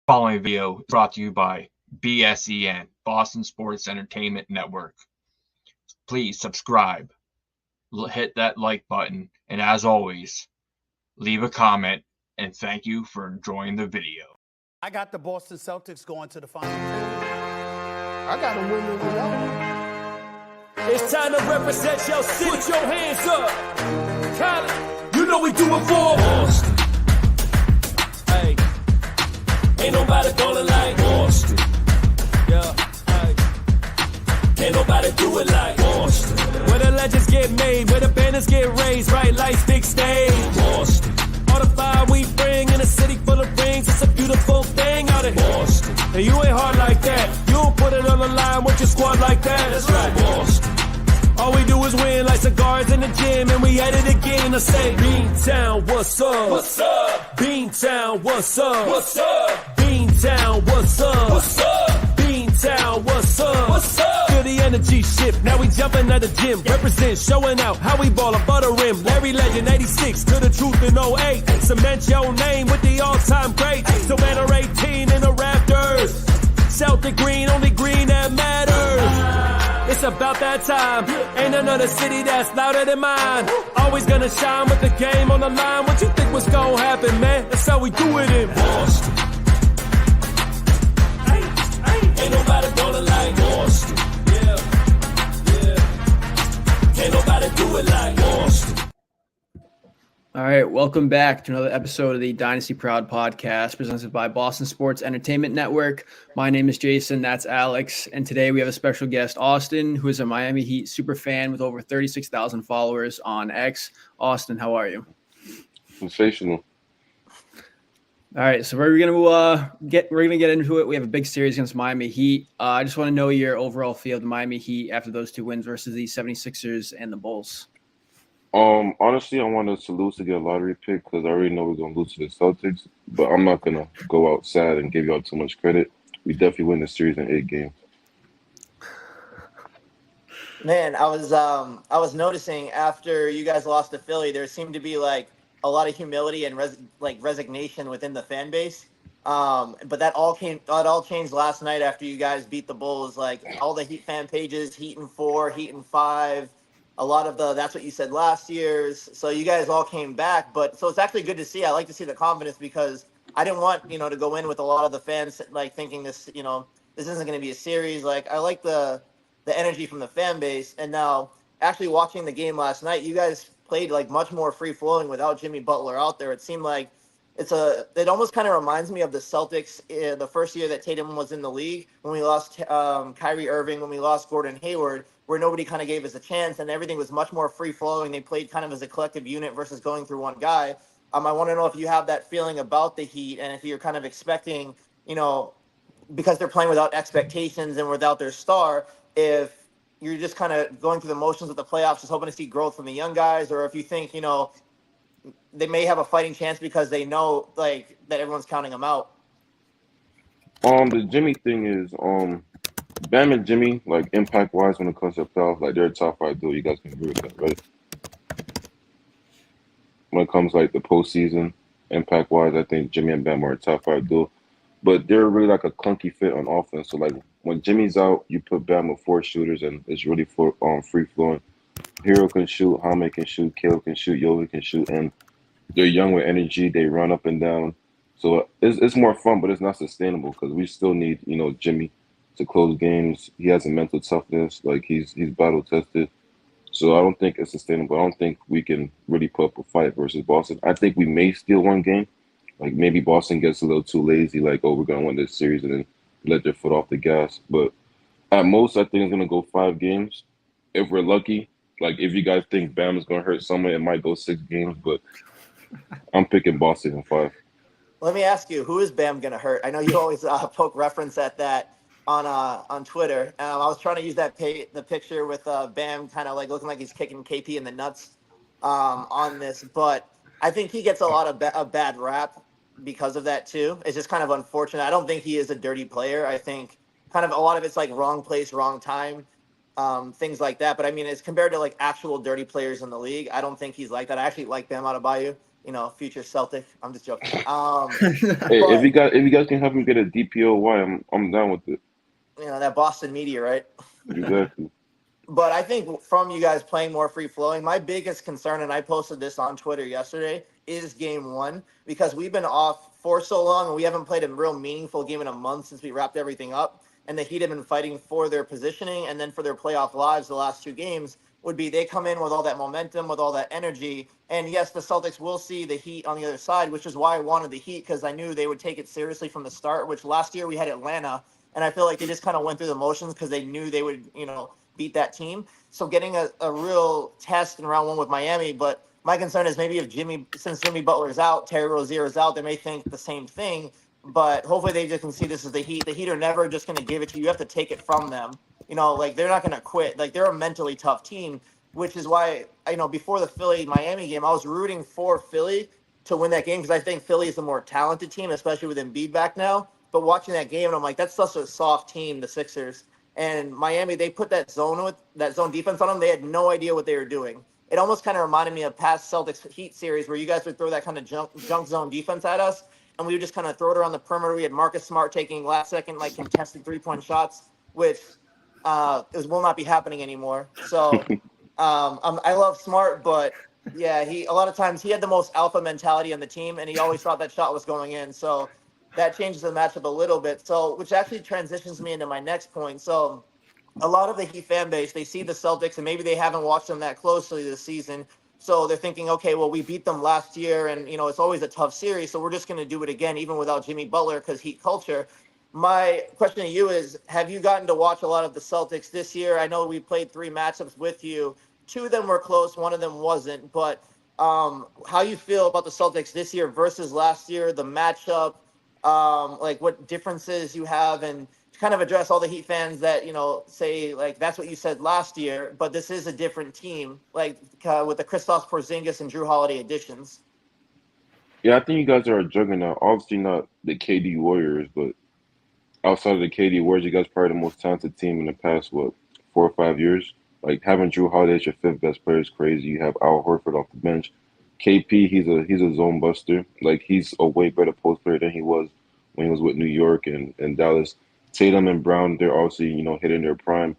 Following video is brought to you by BSEN, Boston Sports Entertainment Network. Please subscribe, hit that like button, and as always, leave a comment, and thank you for enjoying the video. I got the Boston Celtics going to the finals. I got them winning without. It's time to represent your city. Put your hands up. Cali, you know we do it for Boston. Hey, ain't nobody gonna like Boston. Yeah, hey, can't nobody do it like Boston. Where the legends get made, where the banners get raised, bright lights, big stage. Boston. All the fire we bring in a city full of rings, it's a beautiful thing out of Boston. And you ain't hard like that. You don't put it on the line with your squad like that. That's right, Boston. All we do is win like cigars in the gym, and we at it again. I say, Beantown, what's up? What's up? Beantown, what's up? What's up? Beantown, what's up? What's up? Beantown, what's up? What's up? Feel the energy shift, now we jumping at the gym. Represent, showing out how we ball above the rim. Larry Legend, 86, to the truth in 08. Cement your name with the all-time great. So banner 18 in the Raptors. Celtic green, only green that matters. It's about that time. Ain't another city that's louder than mine. Always gonna shine with the game on the line. What you think was gonna happen, man? That's how we do it in Boston. Ain't nobody gonna like Boston. Yeah. Can't nobody do it like Boston. All right, welcome back to another episode of the Dynasty Proud podcast presented by Boston Sports Entertainment Network. My name is Jason, that's Alex, and today we have a special guest, Austin, who is a Miami Heat super fan with over 36,000 followers on X. Austin, how are you? Sensational. All right, so we're gonna get into it. We have a big series against Miami Heat. I just want to know your overall feel of the Miami Heat after those two wins versus the 76ers and the Bulls. Honestly, I want us to lose to get a lottery pick because I already know we're gonna lose to the Celtics. But I'm not gonna go out sad and give y'all too much credit. We definitely win the series in 8 games. Man, I was noticing after you guys lost to Philly, there seemed to be like a lot of humility and resignation within the fan base. But that all changed last night after you guys beat the Bulls. Like all the Heat fan pages, Heat in 4, Heat in 5. A lot of that's what you said last year's. So you guys all came back, but so it's actually good to see. I like to see the confidence because I didn't want, to go in with a lot of the fans like thinking this, this isn't going to be a series. Like I like the energy from the fan base. And now actually watching the game last night, you guys played like much more free flowing without Jimmy Butler out there. It seemed like it almost kind of reminds me of the Celtics the first year that Tatum was in the league when we lost Kyrie Irving, when we lost Gordon Hayward, where nobody kind of gave us a chance and everything was much more free flowing. They played kind of as a collective unit versus going through one guy. I want to know if you have that feeling about the Heat and if you're kind of expecting, because they're playing without expectations and without their star, if you're just kind of going through the motions of the playoffs, just hoping to see growth from the young guys, or if you think, they may have a fighting chance because they know like that everyone's counting them out. The Jimmy thing is, Bam and Jimmy, like impact wise when it comes to playoffs, like they're a top 5 duo. You guys can agree with that, right? When it comes like the postseason impact wise, I think Jimmy and Bam are a top 5 duo. But they're really like a clunky fit on offense. So like when Jimmy's out, you put Bam with 4 shooters and it's really free flowing. Hero can shoot, Jaime can shoot, Caleb can shoot, Yovi can shoot, and they're young with energy. They run up and down. So it's more fun, but it's not sustainable because we still need, Jimmy to close games. He has a mental toughness. Like he's battle tested. So I don't think it's sustainable. I don't think we can really put up a fight versus Boston. I think we may steal one game. Like maybe Boston gets a little too lazy, like, oh, we're going to win this series and then let their foot off the gas. But at most, I think it's going to go 5 games. If we're lucky, like if you guys think Bam is going to hurt someone, it might go 6 games. But I'm picking Boston in 5. Let me ask you, who is Bam going to hurt? I know you always poke reference at that on Twitter. I was trying to use the picture with Bam kind of like looking like he's kicking KP in the nuts on this. But I think he gets a lot of a bad rap because of that too. It's just kind of unfortunate. I don't think he is a dirty player. I think kind of a lot of it's like wrong place, wrong time, things like that. But I mean, as compared to like actual dirty players in the league, I don't think he's like that. I actually like Bam Adebayo. future Celtic. I'm just joking. Hey, But if you guys can help me get a DPOY, I'm down with it. that Boston media, right? Exactly. But I think from you guys playing more free flowing, my biggest concern, and I posted this on Twitter yesterday, is game one, because we've been off for so long and we haven't played a real meaningful game in a month since we wrapped everything up. And the Heat have been fighting for their positioning and then for their playoff lives the last two games. Would be they come in with all that momentum, with all that energy. And yes, the Celtics will see the Heat on the other side, which is why I wanted the Heat, because I knew they would take it seriously from the start, which last year we had Atlanta. And I feel like they just kind of went through the motions because they knew they would, beat that team. So getting a real test in round one with Miami. But my concern is maybe since Jimmy Butler is out, Terry Rozier is out, they may think the same thing. But hopefully they just can see this as the Heat. The Heat are never just going to give it to you. You have to take it from them. Like they're not going to quit. Like they're a mentally tough team, which is why, before the Philly Miami game, I was rooting for Philly to win that game because I think Philly is the more talented team, especially with Embiid back now. But watching that game, and I'm like, that's such a soft team, the Sixers. And Miami, they put that zone defense on them. They had no idea what they were doing. It almost kind of reminded me of past Celtics Heat series where you guys would throw that kind of junk zone defense at us, and we would just kind of throw it around the perimeter. We had Marcus Smart taking last second contested 3-point shots, which will not be happening anymore. So I love Smart, but yeah, a lot of times he had the most alpha mentality on the team, and he always thought that shot was going in. So that changes the matchup a little bit. So, which actually transitions me into my next point. So, a lot of the Heat fan base, they see the Celtics and maybe they haven't watched them that closely this season. So they're thinking, okay, well, we beat them last year and, it's always a tough series. So we're just going to do it again, even without Jimmy Butler, because Heat culture. My question to you is, have you gotten to watch a lot of the Celtics this year? I know we played 3 matchups with you. 2 of them were close. 1 of them wasn't. But how you feel about the Celtics this year versus last year, the matchup, what differences you have, and to kind of address all the Heat fans that, say that's what you said last year, but this is a different team, with the Kristaps Porzingis and Drew Holiday additions. Yeah, I think you guys are a juggernaut. Obviously not the KD Warriors, but outside of the KD Warriors, you guys are probably the most talented team in the past, 4 or 5 years. Like having Drew Holiday as your 5th best player is crazy. You have Al Horford off the bench. KP, he's a zone buster. Like he's a way better post player than he was when he was with New York and Dallas. Tatum and Brown, they're obviously, hitting their prime.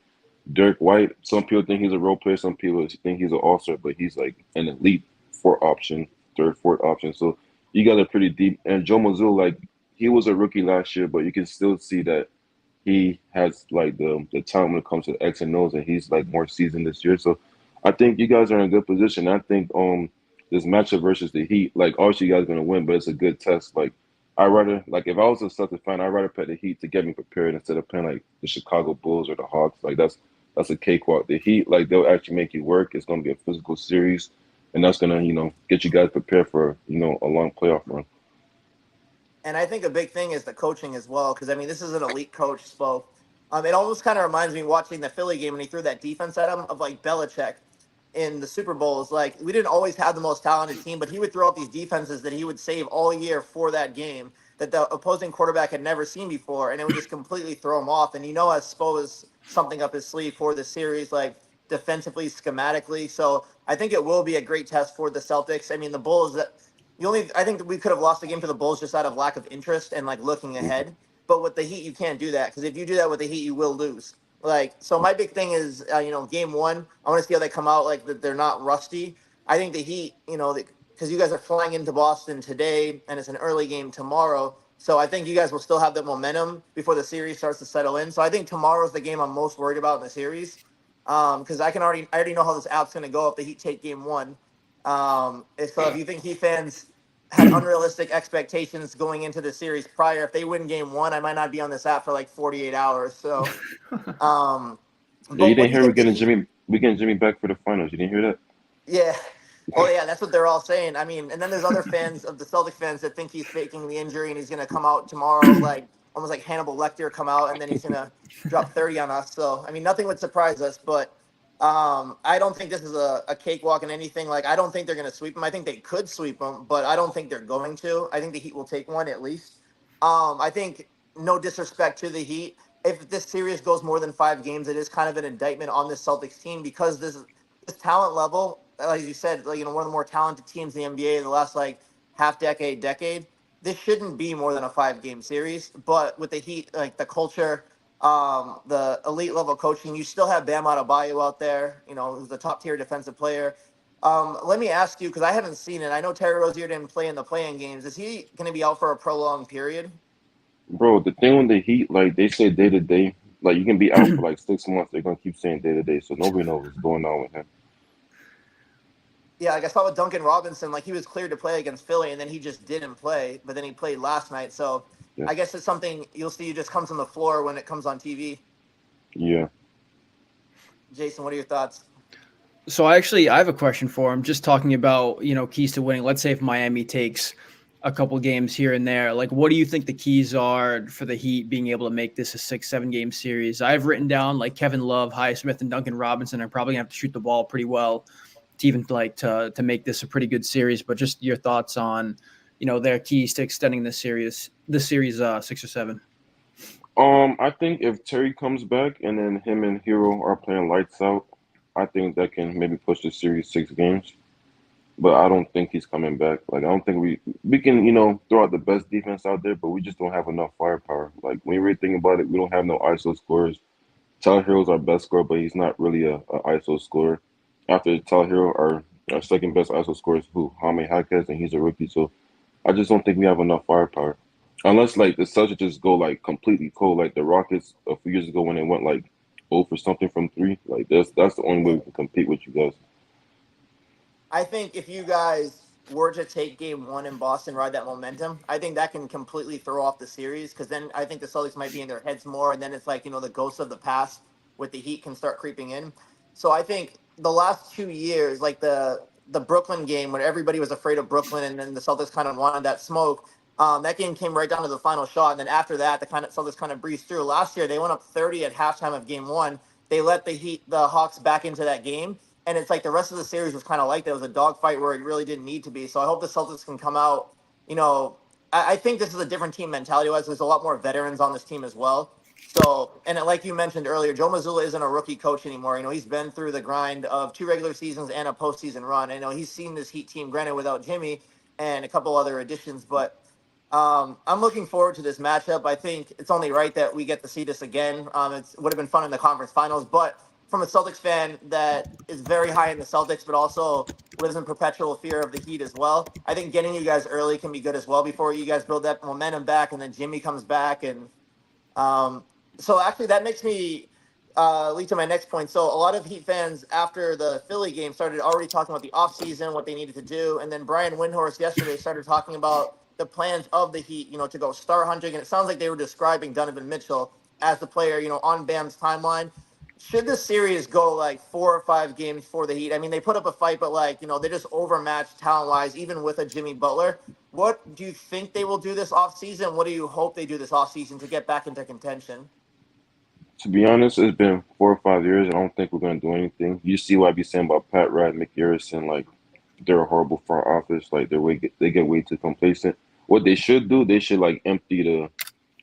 Dirk White, some people think he's a role player, some people think he's an all-star, but he's like an elite 4th option, 3rd, 4th option. So you guys are pretty deep. And Joe Mazzulla, he was a rookie last year, but you can still see that he has the talent when it comes to X and O's, and he's more seasoned this year. So I think you guys are in a good position. I think this matchup versus the Heat, obviously you guys are gonna win, but it's a good test. I rather if I was a Celtics fan, I'd rather play the Heat to get me prepared instead of playing the Chicago Bulls or the Hawks. That's a cakewalk. The Heat, they'll actually make you work. It's gonna be a physical series, and that's gonna get you guys prepared for a long playoff run. And I think a big thing is the coaching as well, because this is an elite coach spoke. It almost kind of reminds me watching the Philly game when he threw that defense at him of Belichick in the Super Bowls. We didn't always have the most talented team, but he would throw out these defenses that he would save all year for that game that the opposing quarterback had never seen before, and it would just completely throw him off. And as Spo is something up his sleeve for the series, defensively, schematically. So I think it will be a great test for the Celtics. The Bulls, I think that we could have lost the game to the Bulls just out of lack of interest and looking ahead. But with the Heat, you can't do that, because if you do that with the Heat, you will lose. So my big thing is, game one, I want to see how they come out, that they're not rusty. I think the Heat, because you guys are flying into Boston today and it's an early game tomorrow. So I think you guys will still have that momentum before the series starts to settle in. So I think tomorrow's the game I'm most worried about in the series. Because I already know how this app's going to go if the Heat take game one. So if you think Heat fans had unrealistic expectations going into the series prior, if they win game one, I might not be on this app for 48 hours. So, Yeah, but you what didn't do you hear think? we getting Jimmy back for the finals. You didn't hear that? Yeah. Oh yeah, that's what they're all saying. And then there's other fans of the Celtic fans that think he's faking the injury and he's going to come out tomorrow, almost like Hannibal Lecter come out, and then he's going to drop 30 on us. So, nothing would surprise us, but I don't think this is a cakewalk in anything. I don't think they're going to sweep them. I think they could sweep them, but I don't think they're going to. I think the Heat will take one at least. I think, no disrespect to the Heat, if this series goes more than 5 games, it is kind of an indictment on this Celtics team, because this talent level, like you said, like, one of the more talented teams in the NBA in the last like half decade. This shouldn't be more than a 5-game series, but with the Heat, like the culture, the elite level coaching, you still have Bam Adebayo out there, who's the top tier defensive player. Let me ask you, because I haven't seen it. I know Terry Rozier didn't play in the play-in games. Is he going to be out for a prolonged period? Bro, the thing with the Heat, like they say day to day, like you can be out for like 6 months. They're gonna keep saying day to day, so nobody knows what's going on with him. Yeah, like I saw with Duncan Robinson, like he was cleared to play against Philly, and then he just didn't play, but then he played last night. So Yeah, I guess it's something you'll see. Just comes on the floor when it comes on TV. yeah. Jason, what are your thoughts? So I have a question for him. Just talking about keys to winning. Let's say if Miami takes a couple games here and there, like what do you think the keys are for the Heat being able to make this a 6-7 game series? I've written down like Kevin Love, Highsmith, and Duncan Robinson are probably gonna have to shoot the ball pretty well to even like to make this a pretty good series. But just your thoughts on their keys to extending this series 6 or 7. I think if Terry comes back and then him and Hero are playing lights out, I think that can maybe push the series 6 games. But I don't think he's coming back. Like I don't think we can throw out the best defense out there, but we just don't have enough firepower. Like when you really think about it, we don't have no ISO scorers. Tyler Hero's our best scorer, but he's not really a ISO scorer. After Tyler Hero, our second best ISO scorer is who? Jaime Jaquez, and he's a rookie. So I just don't think we have enough firepower. Unless like the Celtics just go like completely cold, like the Rockets a few years ago when they went like 0 for something from three. Like that's the only way we can compete with you guys. I think if you guys were to take game one in Boston, ride that momentum, I think that can completely throw off the series because then I think the Celtics might be in their heads more. And then it's like, the ghosts of the past with the Heat can start creeping in. So I think the last 2 years, like the Brooklyn game when everybody was afraid of Brooklyn and then the Celtics kind of wanted that smoke, that game came right down to the final shot. And then after that, the Celtics kind of breezed through. Last year, they went up 30 at halftime of game one. They let the Hawks back into that game. And it's like the rest of the series was kind of like that. It was a dogfight where it really didn't need to be. So I hope the Celtics can come out. I think this is a different team mentality-wise. There's a lot more veterans on this team as well. So, and like you mentioned earlier, Joe Mazzulla isn't a rookie coach anymore. He's been through the grind of 2 regular seasons and a postseason run. I know he's seen this Heat team, granted without Jimmy and a couple other additions, but I'm looking forward to this matchup. I think it's only right that we get to see this again. It would have been fun in the conference finals, but from a Celtics fan that is very high in the Celtics, but also lives in perpetual fear of the Heat as well, I think getting you guys early can be good as well before you guys build that momentum back and then Jimmy comes back. And so actually that makes me lead to my next point. So a lot of Heat fans after the Philly game started already talking about the offseason, what they needed to do. And then Brian Windhorst yesterday started talking about the plans of the Heat, to go star hunting. And it sounds like they were describing Donovan Mitchell as the player, on Bam's timeline. Should this series go like 4 or 5 games for the Heat? I mean, they put up a fight, but like, they just overmatched talent-wise, even with a Jimmy Butler. What do you think they will do this offseason? What do you hope they do this offseason to get back into contention? To be honest, it's been 4 or 5 years. I don't think we're gonna do anything. You see what I be saying about Pat Riley, Mick Garrison, like they're a horrible front office. Like they get way too complacent. What they should do, they should like empty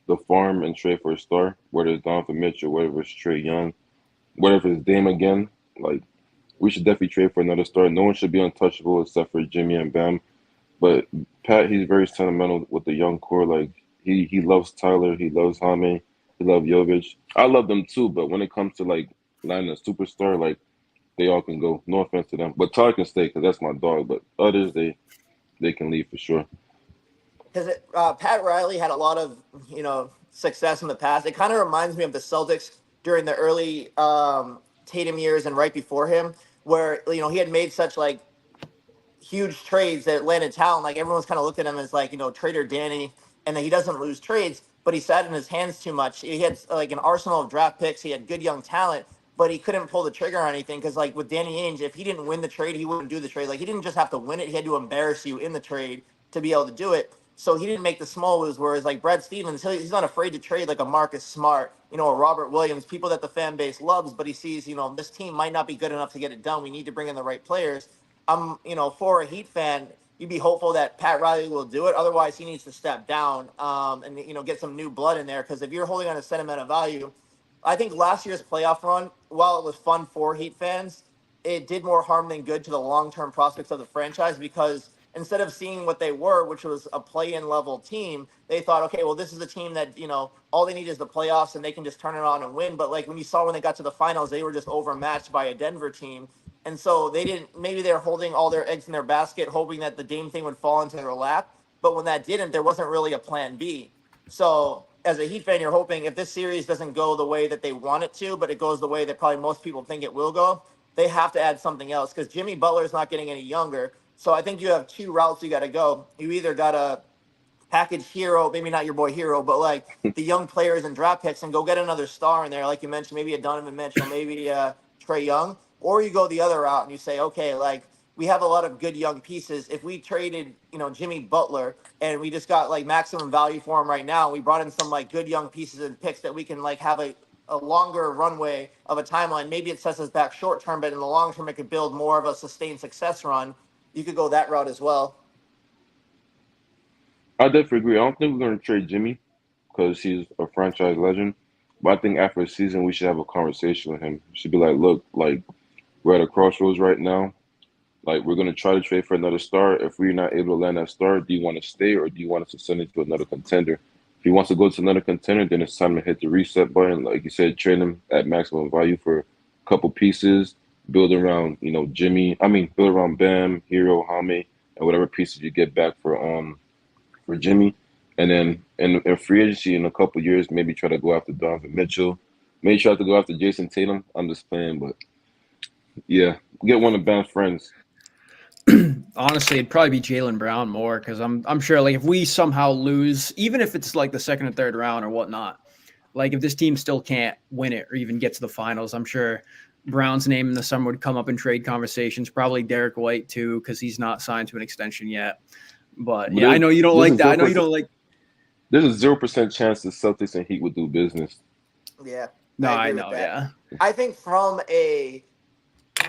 the farm and trade for a star, whether it's Donovan Mitchell, whether it's Trey Young, whatever it's Dame again. Like we should definitely trade for another star. No one should be untouchable except for Jimmy and Bam. But Pat, he's very sentimental with the young core. Like he loves Tyler, he loves Jaime, he loves Jovic. I love them too, but when it comes to like landing a superstar, like they all can go. No offense to them, but Tyler can stay because that's my dog. But others, they can leave for sure. Because Pat Riley had a lot of success in the past. It kind of reminds me of the Celtics during the early Tatum years and right before him, where he had made such like huge trades that landed talent. Like everyone's kind of looked at him as like Trader Danny, and then he doesn't lose trades, but he sat in his hands too much. He had like an arsenal of draft picks. He had good young talent, but he couldn't pull the trigger on anything because like with Danny Ainge, if he didn't win the trade, he wouldn't do the trade. Like he didn't just have to win it; he had to embarrass you in the trade to be able to do it. So he didn't make the small moves. Whereas like Brad Stevens, he's not afraid to trade like a Marcus Smart, a Robert Williams, people that the fan base loves, but he sees, this team might not be good enough to get it done. We need to bring in the right players. For a Heat fan, you'd be hopeful that Pat Riley will do it. Otherwise, he needs to step down and get some new blood in there. Because if you're holding on to sentimental value, I think last year's playoff run, while it was fun for Heat fans, it did more harm than good to the long-term prospects of the franchise, because instead of seeing what they were, which was a play-in level team, they thought, okay, well, this is a team that, all they need is the playoffs and they can just turn it on and win. But like when you saw when they got to the finals, they were just overmatched by a Denver team. And so maybe they're holding all their eggs in their basket, hoping that the Dame thing would fall into their lap. But when that didn't, there wasn't really a plan B. So as a Heat fan, you're hoping if this series doesn't go the way that they want it to, but it goes the way that probably most people think it will go, they have to add something else, because Jimmy Butler is not getting any younger. So I think you have two routes you got to go. You either got to package Hero, maybe not your boy Hero, but like the young players and draft picks, and go get another star in there, like you mentioned, maybe a Donovan Mitchell, maybe Trae Young, or you go the other route and you say, okay, like we have a lot of good young pieces. If we traded, Jimmy Butler and we just got like maximum value for him right now, we brought in some like good young pieces and picks that we can like have a longer runway of a timeline. Maybe it sets us back short term, but in the long term, it could build more of a sustained success run. You could go that route as well. I definitely agree. I don't think we're going to trade Jimmy because he's a franchise legend. But I think after a season, we should have a conversation with him. We should be like, look, like we're at a crossroads right now. Like we're going to try to trade for another star. If we're not able to land that star, do you want to stay or do you want us to send it to another contender? If he wants to go to another contender, then it's time to hit the reset button. Like you said, trade him at maximum value for a couple pieces, build around, build around Bam, Hero, Hame, and whatever pieces you get back for Jimmy. And then in free agency in a couple of years, maybe try to go after Donovan Mitchell. Maybe try to go after Jason Tatum. I'm just playing, but yeah, get one of Bam's friends. Honestly, it'd probably be Jaylen Brown more, because I'm sure like if we somehow lose, even if it's like the second or third round or whatnot, like if this team still can't win it or even get to the finals, I'm sure Brown's name in the summer would come up in trade conversations. Probably Derek White too, because he's not signed to an extension yet. But yeah, I know you don't like that. I know you don't like. There's a 0% chance the Celtics and Heat would do business. Yeah. No, I know. Yeah. I think from a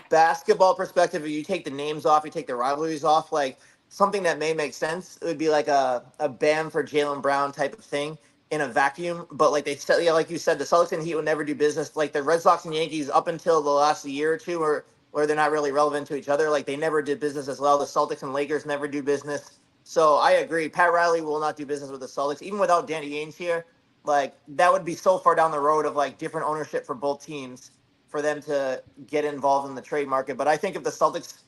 basketball perspective, if you take the names off, you take the rivalries off, like something that may make sense, it would be like a Bam for Jaylen Brown type of thing in a vacuum. But like they said, like you said, the Celtics and Heat would never do business. Like the Red Sox and Yankees, up until the last year or two, where they're not really relevant to each other, like they never did business as well. The Celtics and Lakers never do business. So I agree. Pat Riley will not do business with the Celtics, even without Danny Ainge here. Like that would be so far down the road of like different ownership for both teams for them to get involved in the trade market. But I think if the Celtics,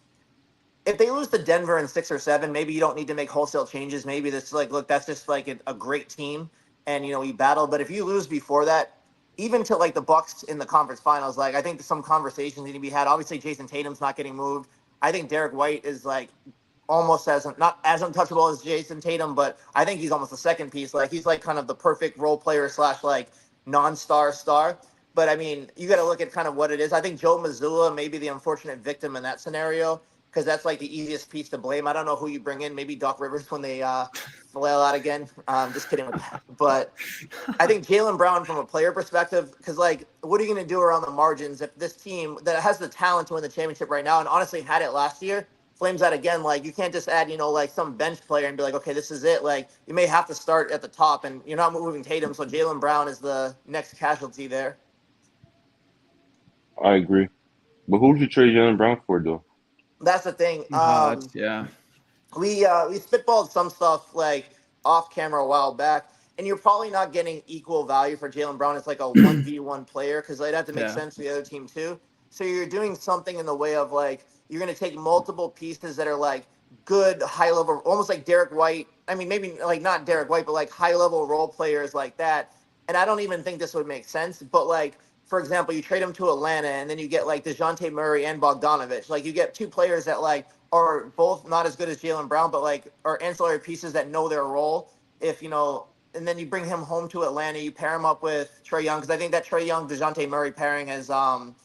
if they lose to Denver in 6 or 7, maybe you don't need to make wholesale changes. Maybe this like, look, that's just like a great team, and we battle. But if you lose before that, even to like the Bucks in the conference finals, like I think some conversations need to be had. Obviously, Jason Tatum's not getting moved. I think Derek White is like almost not as untouchable as Jason Tatum, but I think he's almost the second piece. Like he's like kind of the perfect role player / like non-star star. But I mean, you got to look at kind of what it is. I think Joe Mazzulla may be the unfortunate victim in that scenario, because that's like the easiest piece to blame. I don't know who you bring in. Maybe Doc Rivers when they flail out again. Just kidding with that. But I think Jaylen Brown from a player perspective, because like, what are you going to do around the margins if this team that has the talent to win the championship right now, and honestly had it last year, flames out again? Like you can't just add, like some bench player and be like, okay, this is it. Like you may have to start at the top, and you're not moving Tatum, so Jaylen Brown is the next casualty there. I agree. But who would you trade Jaylen Brown for, though? That's the thing. Yeah. We spitballed some stuff like off camera a while back, and you're probably not getting equal value for Jaylen Brown as like a 1v1 player, because they'd have to make sense to the other team too. So you're doing something in the way of like you're going to take multiple pieces that are like good high level, almost like Derek White. I mean, maybe like not Derek White, but like high level role players like that. And I don't even think this would make sense, but like, for example, you trade him to Atlanta, and then you get like DeJounte Murray and Bogdanovich. Like you get two players that like are both not as good as Jaylen Brown, but like are ancillary pieces that know their role. And then you bring him home to Atlanta, you pair him up with Trae Young, because I think that Trae Young DeJounte Murray pairing has gone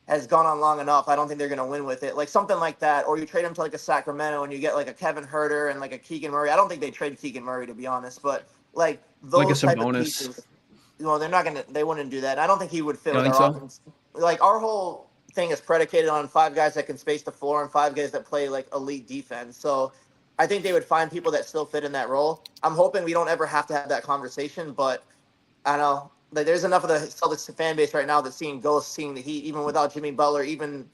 on long enough. I don't think they're going to win with it. Like something like that, or you trade him to like a Sacramento, and you get like a Kevin Huerter and like a Keegan Murray. I don't think they trade Keegan Murray, to be honest, but like those like a type of pieces. They wouldn't do that. I don't think he would fit with our offense. Like our whole thing is predicated on 5 guys that can space the floor and 5 guys that play like elite defense. So I think they would find people that still fit in that role. I'm hoping we don't ever have to have that conversation, but I don't know. Like there's enough of the Celtics fan base right now that's seeing ghosts, seeing the Heat, even without Jimmy Butler, even,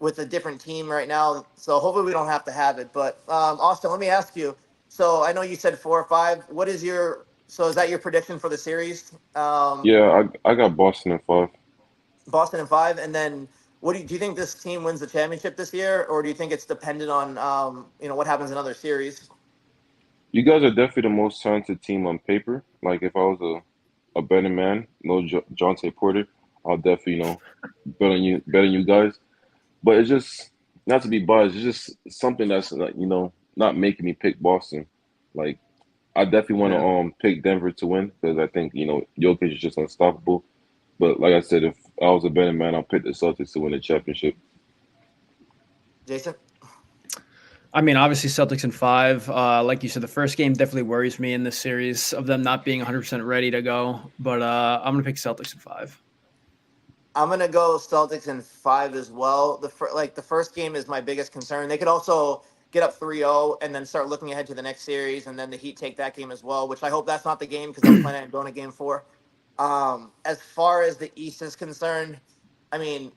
with a different team right now. So hopefully we don't have to have it. But Austin, let me ask you. So I know you said 4 or 5. What is is that your prediction for the series? Yeah, I got Boston in 5. Boston in 5, and then do you think this team wins the championship this year, or do you think it's dependent on what happens in other series? You guys are definitely the most talented team on paper. Like if I was a betting man, no Jonte Porter, I'll definitely bet on you guys. But it's just not to be biased. It's just something that's like, not making me pick Boston. Like I definitely want to Yeah. pick Denver to win because I think Jokic is just unstoppable. But like I said, if I was a betting man, I'll pick the Celtics to win the championship. Jason? I mean, obviously Celtics in 5. Like you said, the first game definitely worries me in this series of them not being 100% ready to go. But I'm going to pick Celtics in 5. I'm gonna go Celtics in 5 as well. The first game is my biggest concern. They could also get up 3-0 and then start looking ahead to the next series, and then the Heat take that game as well. Which I hope that's not the game because I'm planning on going to Game 4. As far as the East is concerned, I mean,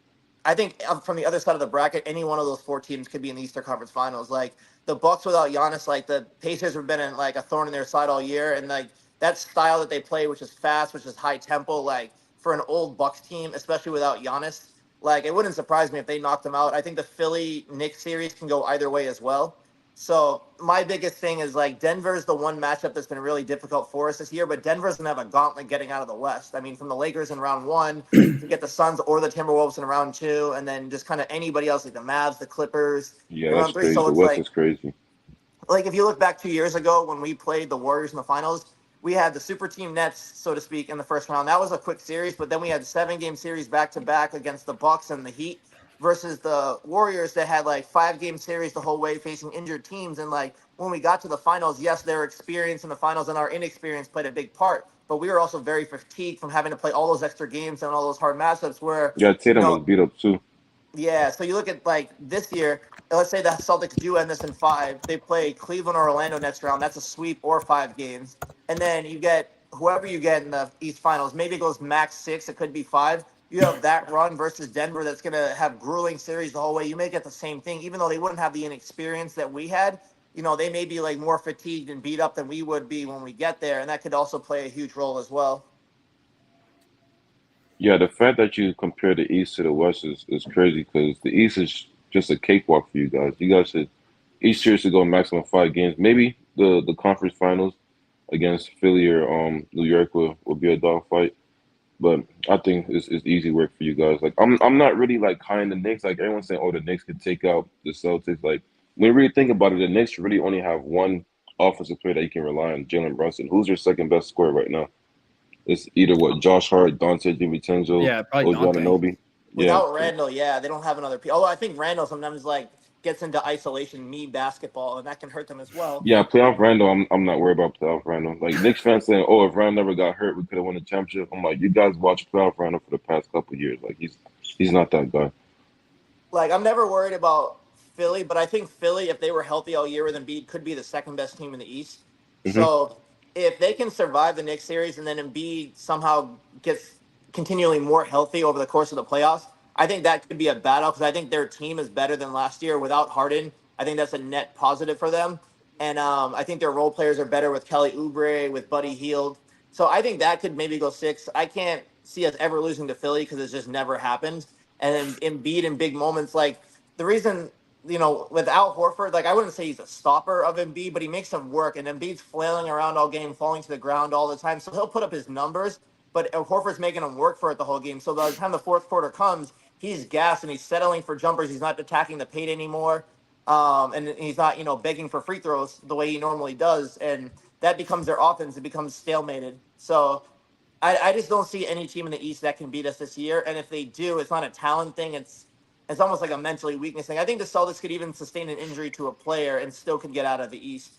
I think from the other side of the bracket, any one of those 4 teams could be in the Eastern Conference Finals. Like the Bucks without Giannis, like the Pacers have been in like a thorn in their side all year, and like that style that they play, which is fast, which is high tempo, like for an old Bucks team, especially without Giannis, like it wouldn't surprise me if they knocked them out. I think the Philly Knicks series can go either way as well. So my biggest thing is like Denver's the one matchup that's been really difficult for us this year, but Denver's gonna have a gauntlet getting out of the West. I mean, from the Lakers in round 1 to get the Suns or the Timberwolves in round 2, and then just kind of anybody else like the Mavs, the Clippers Yeah, in that's round 3. crazy. So The it's West is crazy. like if you look back 2 years ago when we played the Warriors in the finals, we had the super team Nets, so to speak, in the first round. That was a quick series, but then we had 7-game series back to back against the Bucks and the Heat versus the Warriors that had like 5-game series the whole way facing injured teams. And like when we got to the finals, yes, their experience in the finals and our inexperience played a big part, but we were also very fatigued from having to play all those extra games and all those hard matchups where, Yeah, you Tatum know, was beat up too. yeah, so you look at like this year, let's say the Celtics do end this in 5. They play Cleveland or Orlando next round. That's a sweep or 5 games. And then you get whoever you get in the East Finals. Maybe it goes max 6. It could be 5. You have that run versus Denver that's going to have grueling series the whole way. You may get the same thing, even though they wouldn't have the inexperience that we had. They may be like more fatigued and beat up than we would be when we get there. And that could also play a huge role as well. Yeah, the fact that you compare the East to the West is crazy because the East is just a cakewalk for you guys. You guys should each series should go maximum 5 games. Maybe the conference finals against Philly or New York will be a dogfight. But I think it's easy work for you guys. Like I'm not really like high in the Knicks. Like everyone's saying, oh, the Knicks could take out the Celtics. Like when you really think about it, the Knicks really only have one offensive player that you can rely on, Jalen Brunson. Who's your second best scorer right now? It's either Josh Hart, Dante DiVincenzo, Yeah, probably OG Dante. Anunoby. Yeah, Without so Randall, yeah, they don't have another piece. Although I think Randall sometimes like gets into isolation me basketball, and that can hurt them as well. yeah, playoff Randall. I'm not worried about playoff Randall. Like Knicks fans saying, oh, if Randall never got hurt, we could have won the championship. I'm like, you guys watch playoff Randall for the past couple of years. Like he's not that guy. Like I'm never worried about Philly, but I think Philly, if they were healthy all year with Embiid, could be the second best team in the East. Hmm. So if they can survive the Knicks series and then Embiid somehow gets continually more healthy over the course of the playoffs, I think that could be a battle because I think their team is better than last year without Harden. I think that's a net positive for them, and I think their role players are better with Kelly Oubre, with Buddy Hield. So I think that could maybe go 6. I can't see us ever losing to Philly because it's just never happened. And then Embiid in big moments, like the reason without Horford, like I wouldn't say he's a stopper of Embiid, but he makes him work. And Embiid's flailing around all game, falling to the ground all the time. So he'll put up his numbers, but Horford's making him work for it the whole game. So by the time the fourth quarter comes, he's gassed and he's settling for jumpers. He's not attacking the paint anymore. And he's not, begging for free throws the way he normally does. And that becomes their offense. It becomes stalemated. So I just don't see any team in the East that can beat us this year. And if they do, it's not a talent thing. It's almost like a mentally weakness thing. I think the Celtics could even sustain an injury to a player and still could get out of the East.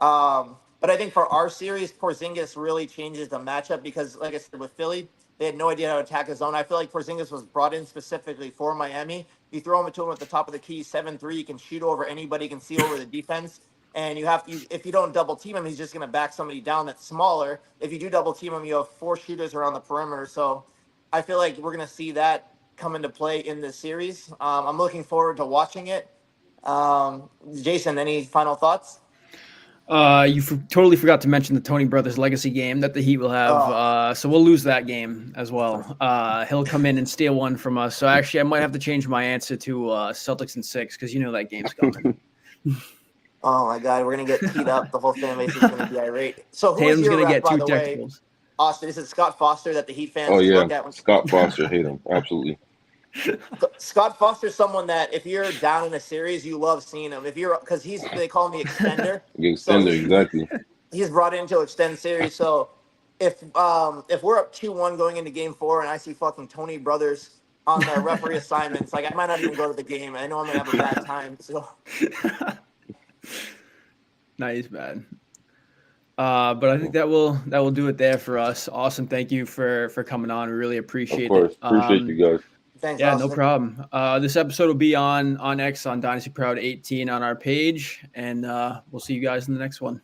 But I think for our series, Porzingis really changes the matchup because, like I said, with Philly, they had no idea how to attack his zone. I feel like Porzingis was brought in specifically for Miami. You throw him to him at the top of the key, 7-3, you can shoot over anybody, can see over the defense. And if you don't double team him, he's just going to back somebody down that's smaller. If you do double team him, you have 4 shooters around the perimeter. So I feel like we're going to see that come into play in this series. I'm looking forward to watching it. Jason, any final thoughts? Totally forgot to mention the Tony Brothers legacy game that the Heat will have. So we'll lose that game as well. He'll come in and steal one from us. So actually, I might have to change my answer to Celtics in 6 because that game's coming. Oh my God, we're gonna get teed up. The whole fan base is gonna be irate. So who is Tatum's your gonna ref, get by 2 the way? technicals. Austin, is it Scott Foster that the Heat fans Oh yeah, look at? Scott Foster, hate him absolutely. Scott Foster's someone that if you're down in a series, you love seeing him. Because they call him the extender. The extender, exactly. He's brought in to extend series. So if we're up 2-1 going into Game 4 and I see fucking Tony Brothers on the referee assignments, like I might not even go to the game. I know I'm gonna have a bad time. So Nice, man. But I think that will do it there for us. Austin, thank you for coming on. We really appreciate Of course, it. appreciate you guys. thanks. Yeah, Austin. no problem. This episode will be on X on Dynasty Proud 18 on our page, and we'll see you guys in the next one.